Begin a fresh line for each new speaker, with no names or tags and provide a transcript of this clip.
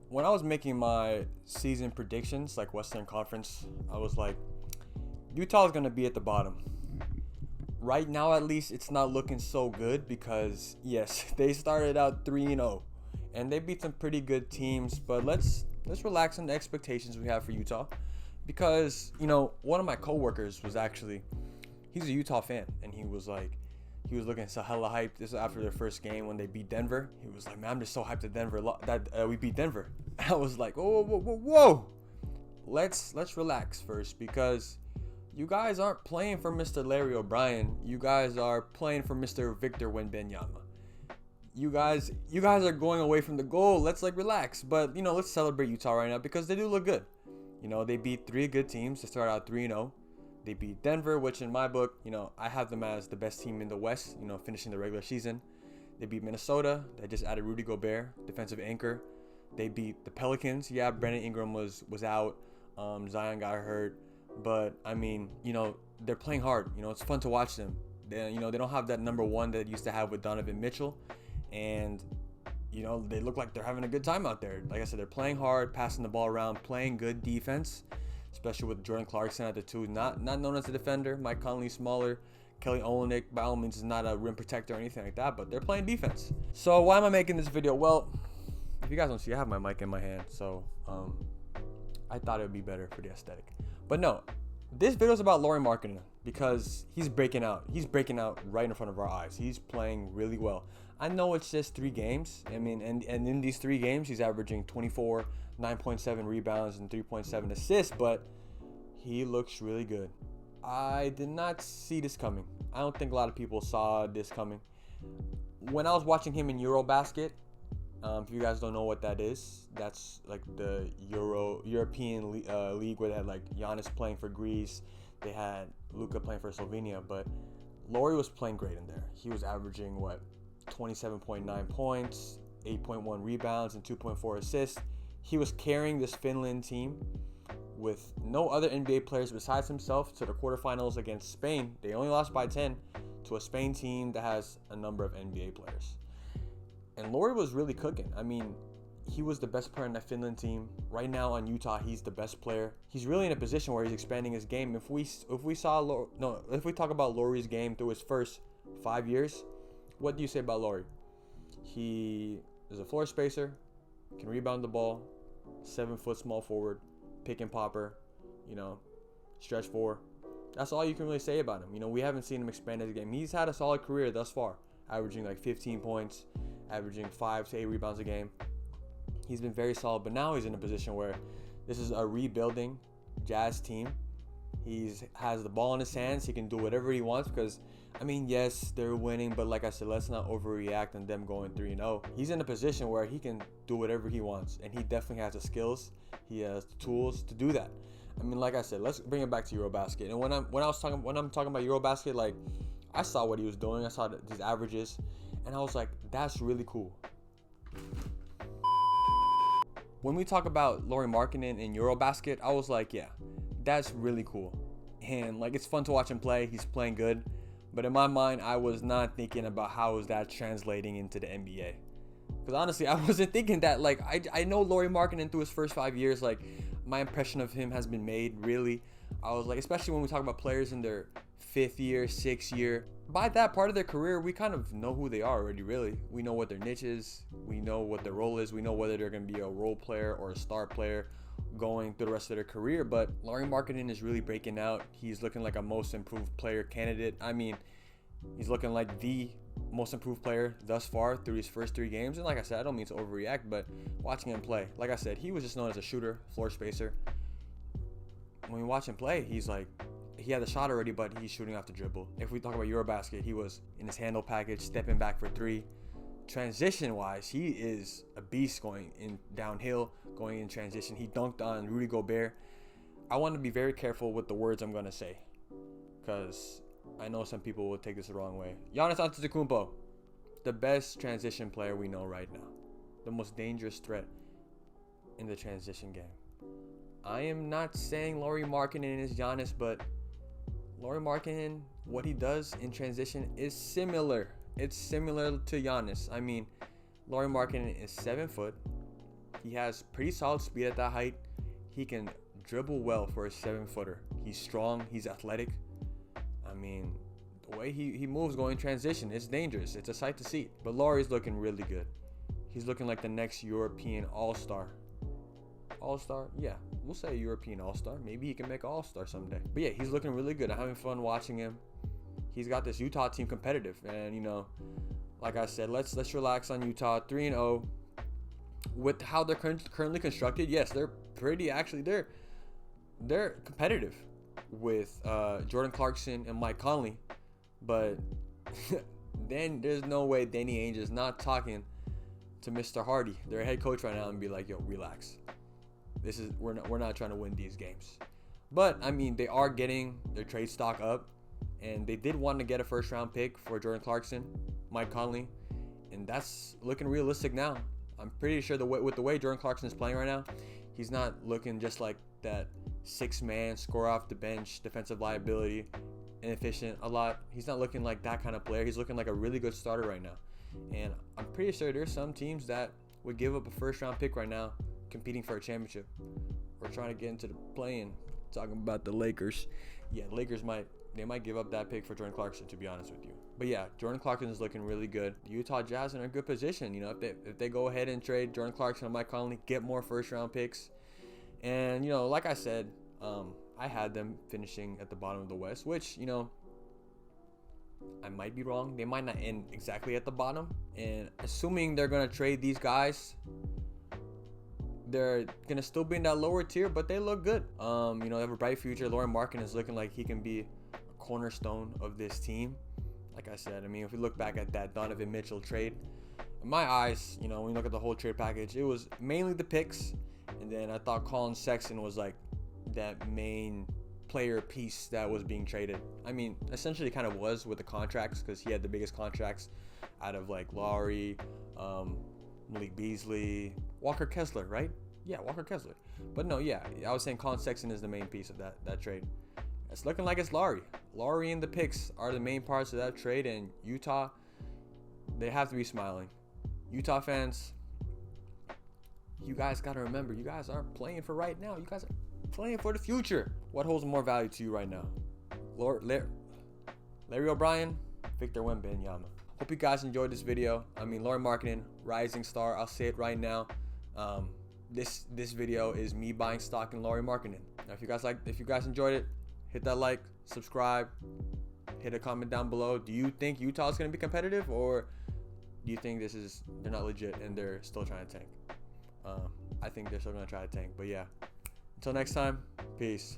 when I was making my season predictions, like Western Conference, I was like, Utah is going to be at the bottom. Right now, at least, it's not looking so good because, yes, they started out 3-0 and they beat some pretty good teams. But let's relax on the expectations we have for Utah because, one of my coworkers was actually, he's a Utah fan, and he was looking so hella hyped. This was after their first game when they beat Denver. He was like, man, I'm just so hyped that we beat Denver. I was like, whoa. Let's relax first because you guys aren't playing for Mr. Larry O'Brien. You guys are playing for Mr. Victor Wembanyama. You guys are going away from the goal. Let's relax. But let's celebrate Utah right now because they do look good. They beat 3 good teams to start out 3-0. They beat Denver, which in my book, I have them as the best team in the West, finishing the regular season. They beat Minnesota. They just added Rudy Gobert, defensive anchor. They beat the Pelicans. Yeah, Brandon Ingram was out. Zion got hurt. But, they're playing hard. It's fun to watch them. They don't have that number one that they used to have with Donovan Mitchell. And, they look like they're having a good time out there. Like I said, they're playing hard, passing the ball around, playing good defense. Especially with Jordan Clarkson at the 2, not known as a defender. Mike Conley smaller. Kelly Olynyk by all means is not a rim protector or anything like that, but they're playing defense. So why am I making this video? Well, if you guys don't see, I have my mic in my hand, so I thought it would be better for the aesthetic. But no, this video is about Lauri Markkanen because he's breaking out. He's breaking out right in front of our eyes. He's playing really well. I know it's just 3 games. And in these 3 games, he's averaging 24, 9.7 rebounds, and 3.7 assists, but he looks really good. I did not see this coming. I don't think a lot of people saw this coming. When I was watching him in Eurobasket, if you guys don't know what that is, that's like the European league where they had Giannis playing for Greece. They had Luka playing for Slovenia, but Lauri was playing great in there. He was averaging 27.9 points, 8.1 rebounds, and 2.4 assists. He was carrying this Finland team with no other NBA players besides himself to the quarterfinals against Spain. They only lost by 10 to a Spain team that has a number of NBA players. And Lauri was really cooking. He was the best player in that Finland team. Right now on Utah, he's the best player. He's really in a position where he's expanding his game. If we talk about Lauri's game through his first 5 years, what do you say about Lauri? He is a floor spacer, can rebound the ball, 7-foot small forward, pick and popper, stretch 4. That's all you can really say about him. We haven't seen him expand his game. He's had a solid career thus far, averaging 15 points, averaging 5 to 8 rebounds a game. He's been very solid, but now he's in a position where this is a rebuilding Jazz team. He has the ball in his hands. He can do whatever he wants because, yes, they're winning, but like I said, let's not overreact on them going 3-0. He's in a position where he can do whatever he wants, and he definitely has the skills. He has the tools to do that. Like I said, let's bring it back to Eurobasket. And when I'm talking about Eurobasket, I saw what he was doing. I saw these averages, and I was like, that's really cool. When we talk about Lauri Markkanen in Eurobasket, I was like, yeah, that's really cool. And it's fun to watch him play. He's playing good. But in my mind, I was not thinking about how is that translating into the NBA. Because honestly, I wasn't thinking that. I know Lauri Markkanen through his first 5 years, my impression of him has been made, really. I was especially when we talk about players in their 5th year, 6th year, by that part of their career, we kind of know who they are already, really. We know what their niche is. We know what their role is. We know whether they're going to be a role player or a star player going through the rest of their career. But Lauri Markkanen is really breaking out. He's looking like a most improved player candidate. He's looking like the most improved player thus far through his first 3 games. And like I said, I don't mean to overreact, but watching him play, like I said, he was just known as a shooter, floor spacer. When you watch him play, he had the shot already, but he's shooting off the dribble. If we talk about Eurobasket, he was in his handle package, stepping back for 3. Transition-wise, he is a beast going in downhill, going in transition. He dunked on Rudy Gobert. I want to be very careful with the words I'm going to say because I know some people will take this the wrong way. Giannis Antetokounmpo, the best transition player we know right now. The most dangerous threat in the transition game. I am not saying Lauri Markkanen is Giannis, but Lauri Markkanen, what he does in transition is similar. It's similar to Giannis. Lauri Markkanen is 7 foot. He has pretty solid speed at that height. He can dribble well for a 7-footer. He's strong. He's athletic. I mean, the way he moves going transition, it's dangerous. It's a sight to see. But Lauri's looking really good. He's looking like the next European All-Star. All-Star? Yeah, we'll say European All-Star. Maybe he can make All-Star someday. But yeah, he's looking really good. I'm having fun watching him. He's got this Utah team competitive. And, you know, like I said, let's relax on Utah. 3-0. With how they're currently constructed, yes, they're pretty, actually, they're competitive with Jordan Clarkson and Mike Conley. But then there's no way Danny Ainge is not talking to Mr. Hardy, their head coach right now, and be like, yo, relax. We're not trying to win these games. But I mean, they are getting their trade stock up, and they did want to get a first-round pick for Jordan Clarkson, Mike Conley, and that's looking realistic now. I'm pretty sure with the way Jordan Clarkson is playing right now, he's not looking just like that 6-man score off the bench defensive liability, inefficient a lot. He's not looking like that kind of player. He's looking like a really good starter right now. And I'm pretty sure there's some teams that would give up a first-round pick right now competing for a championship or trying to get into the play-in. Talking about the Lakers. Yeah, the Lakers might give up that pick for Jordan Clarkson, to be honest with you. But yeah, Jordan Clarkson is looking really good. The Utah Jazz are in a good position. You know, if they go ahead and trade Jordan Clarkson and Mike Conley, get more first-round picks. And, you know, like I said, I had them finishing at the bottom of the West, which, you know, I might be wrong. They might not end exactly at the bottom. And assuming they're going to trade these guys, they're going to still be in that lower tier, but they look good. You know, they have a bright future. Lauri Markkanen is looking like he can be a cornerstone of this team. Like I said, I mean, if we look back at that Donovan Mitchell trade, in my eyes, you know, when you look at the whole trade package, it was mainly the picks. And then I thought Colin Sexton was like that main player piece that was being traded. I mean, essentially kind of was with the contracts, because he had the biggest contracts out of like Lauri, Malik Beasley, Walker Kessler, right? Yeah, Walker Kessler. But no, yeah, I was saying Colin Sexton is the main piece of that trade. It's looking like it's Lauri. Lauri and the picks are the main parts of that trade, and Utah, they have to be smiling. Utah fans, you guys got to remember, you guys aren't playing for right now. You guys are playing for the future. What holds more value to you right now? Larry O'Brien, Victor Wembanyama. Hope you guys enjoyed this video. I mean, Lauri Markkanen, rising star. I'll say it right now. This video is me buying stock in Lauri Markkanen. Now, if you guys enjoyed it, hit that like, subscribe, hit a comment down below. Do you think Utah is going to be competitive, or do you think they're not legit and they're still trying to tank? I think they're still going to try to tank. But yeah, until next time, peace.